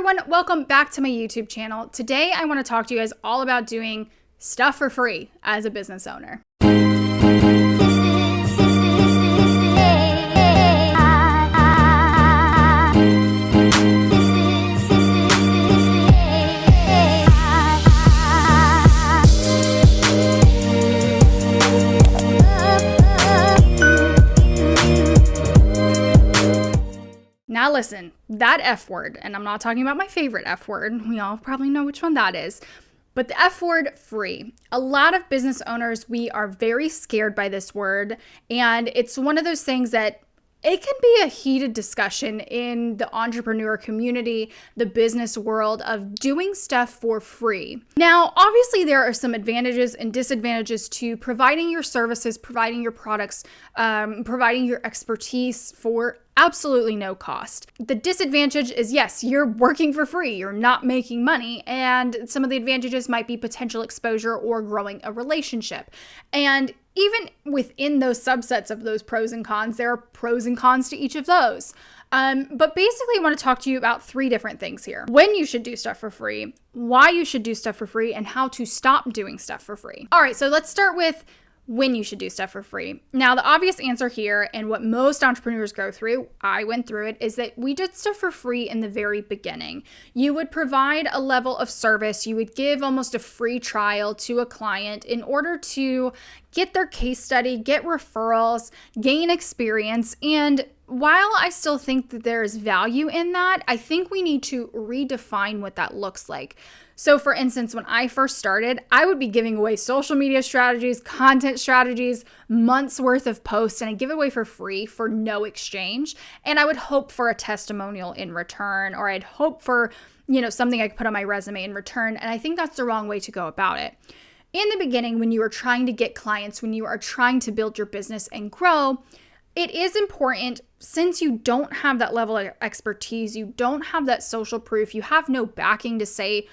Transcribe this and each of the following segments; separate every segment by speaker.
Speaker 1: everyone, welcome back to my YouTube channel. Today I want to talk to you guys all about doing stuff for free as a business owner. Now listen, that F word, and I'm not talking about my favorite F word, we all probably know which one that is, but the F word, free. A lot of business owners, we are very scared by this word, and it's one of those things that it can be a heated discussion in the entrepreneur community, the business world of doing stuff for free. Now, obviously, there are some advantages and disadvantages to providing your services, providing your products, providing your expertise for absolutely no cost. The disadvantage is, yes, you're working for free, you're not making money, and some of the advantages might be potential exposure or growing a relationship. And even within those subsets of those pros and cons, there are pros and cons to each of those. But basically, I want to talk to you about three different things here. When you should do stuff for free, why you should do stuff for free, and how to stop doing stuff for free. All right, so let's start with when you should do stuff for free. Now, the obvious answer here, and what most entrepreneurs go through, I went through it, is that we did stuff for free in the very beginning. You would provide a level of service, you would give almost a free trial to a client in order to get their case study, get referrals, gain experience. And while I still think that there is value in that, I think we need to redefine what that looks like. So for instance, when I first started, I would be giving away social media strategies, content strategies, months worth of posts, and I give it away for free for no exchange. And I would hope for a testimonial in return, or I'd hope for, something I could put on my resume in return. And I think that's the wrong way to go about it. In the beginning, when you are trying to get clients, when you are trying to build your business and grow, it is important, since you don't have that level of expertise, you don't have that social proof, you have no backing to say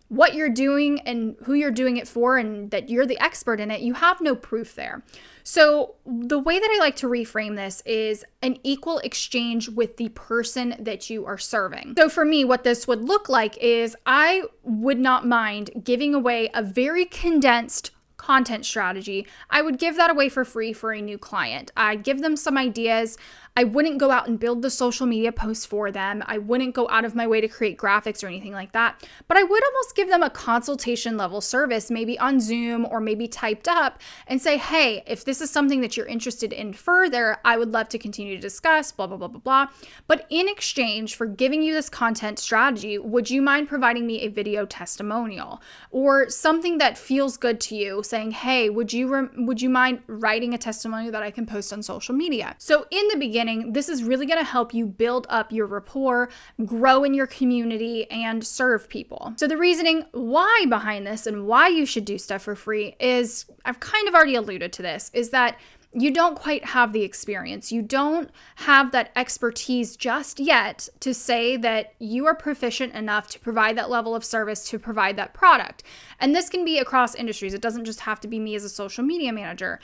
Speaker 1: what you're doing and who you're doing it for, and that you're the expert in it, you have no proof there. So the way that I like to reframe this is an equal exchange with the person that you are serving. So for me, what this would look like is I would not mind giving away a very condensed content strategy. I would give that away for free for a new client. I'd give them some ideas. I wouldn't go out and build the social media posts for them. I wouldn't go out of my way to create graphics or anything like that. But I would almost give them a consultation level service, maybe on Zoom or maybe typed up, and say, hey, if this is something that you're interested in further, I would love to continue to discuss, blah, blah, blah, blah, blah. But in exchange for giving you this content strategy, would you mind providing me a video testimonial or something that feels good to you, saying, hey, would you mind writing a testimonial that I can post on social media? So in the beginning, this is really going to help you build up your rapport, grow in your community, and serve people. So the reasoning why behind this and why you should do stuff for free is, I've kind of already alluded to this, is that you don't quite have the experience. You don't have that expertise just yet to say that you are proficient enough to provide that level of service, to provide that product. And this can be across industries. It doesn't just have to be me as a social media manager.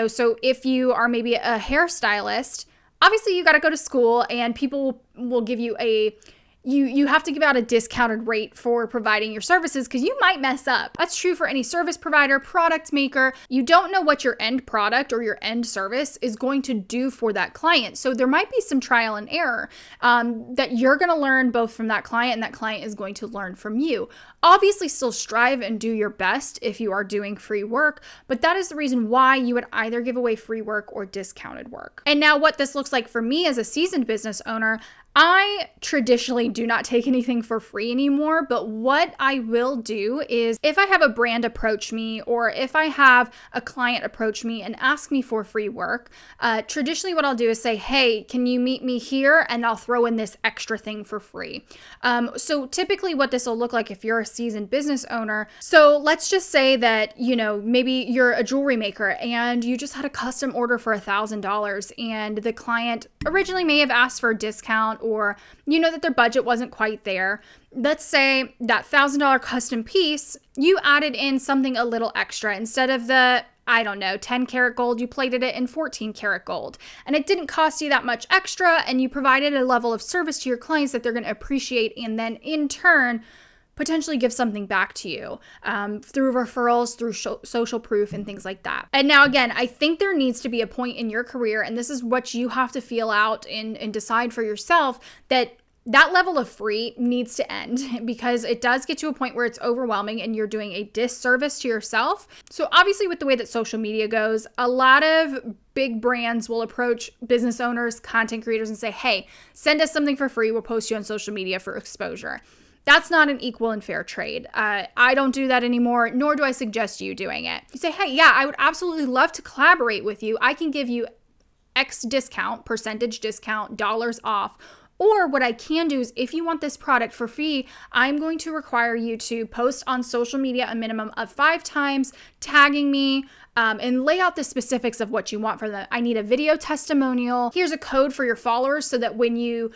Speaker 1: So if you are maybe a hairstylist, obviously you got to go to school, and people will give you you have to give out a discounted rate for providing your services because you might mess up. That's true for any service provider, product maker. You don't know what your end product or your end service is going to do for that client. So there might be some trial and error that you're going to learn both from that client, and that client is going to learn from you. Obviously, still strive and do your best if you are doing free work, but that is the reason why you would either give away free work or discounted work. And now what this looks like for me as a seasoned business owner, I traditionally do not take anything for free anymore, but what I will do is if I have a brand approach me, or if I have a client approach me and ask me for free work, traditionally what I'll do is say, hey, can you meet me here? And I'll throw in this extra thing for free. So typically what this will look like if you're a seasoned business owner. So let's just say that, maybe you're a jewelry maker and you just had a custom order for $1,000, and the client originally may have asked for a discount, or that their budget wasn't quite there. Let's say that $1,000 custom piece, you added in something a little extra. Instead of the I don't know, 10 karat gold, you plated it in 14 karat gold. And it didn't cost you that much extra, and you provided a level of service to your clients that they're going to appreciate, and then in turn, potentially give something back to you through referrals, through social proof, and things like that. And now, again, I think there needs to be a point in your career, and this is what you have to feel out and decide for yourself, that level of free needs to end, because it does get to a point where it's overwhelming and you're doing a disservice to yourself. So obviously, with the way that social media goes, a lot of big brands will approach business owners, content creators, and say, hey, send us something for free. We'll post you on social media for exposure. That's not an equal and fair trade. I don't do that anymore, nor do I suggest you doing it. You say, hey, yeah, I would absolutely love to collaborate with you. I can give you X discount, percentage discount, dollars off. Or what I can do is, if you want this product for free, I'm going to require you to post on social media a minimum of 5 times, tagging me, and lay out the specifics of what you want from them. I need a video testimonial. Here's a code for your followers so that when you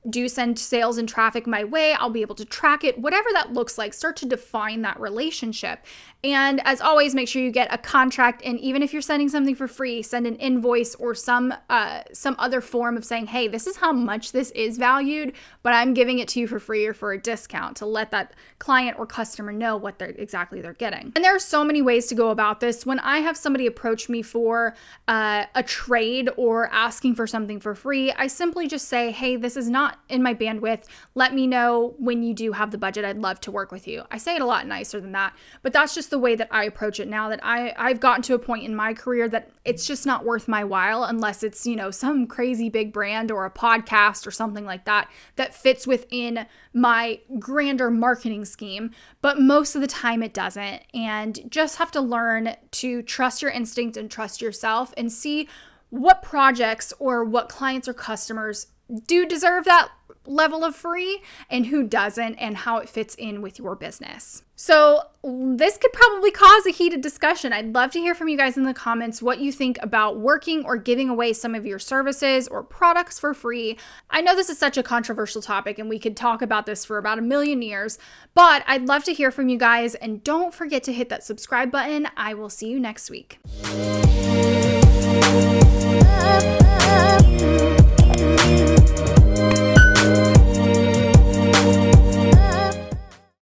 Speaker 1: do send sales and traffic my way, I'll be able to track it. Whatever that looks like, start to define that relationship. And as always, make sure you get a contract. And even if you're sending something for free, send an invoice or some other form of saying, hey, this is how much this is valued, but I'm giving it to you for free or for a discount, to let that client or customer know what they're getting. And there are so many ways to go about this. When I have somebody approach me for a trade or asking for something for free, I simply just say, hey, this is not in my bandwidth. Let me know when you do have the budget. I'd love to work with you. I say it a lot nicer than that, but that's just the way that I approach it now, that I've gotten to a point in my career that it's just not worth my while unless it's, some crazy big brand or a podcast or something like that fits within my grander marketing scheme. But most of the time it doesn't. And just have to learn to trust your instinct and trust yourself and see what projects or what clients or customers do deserve that level of free and who doesn't, and how it fits in with your business. So this could probably cause a heated discussion. I'd love to hear from you guys in the comments what you think about working or giving away some of your services or products for free. I know this is such a controversial topic and we could talk about this for about 1,000,000 years, but I'd love to hear from you guys, and don't forget to hit that subscribe button. I will see you next week.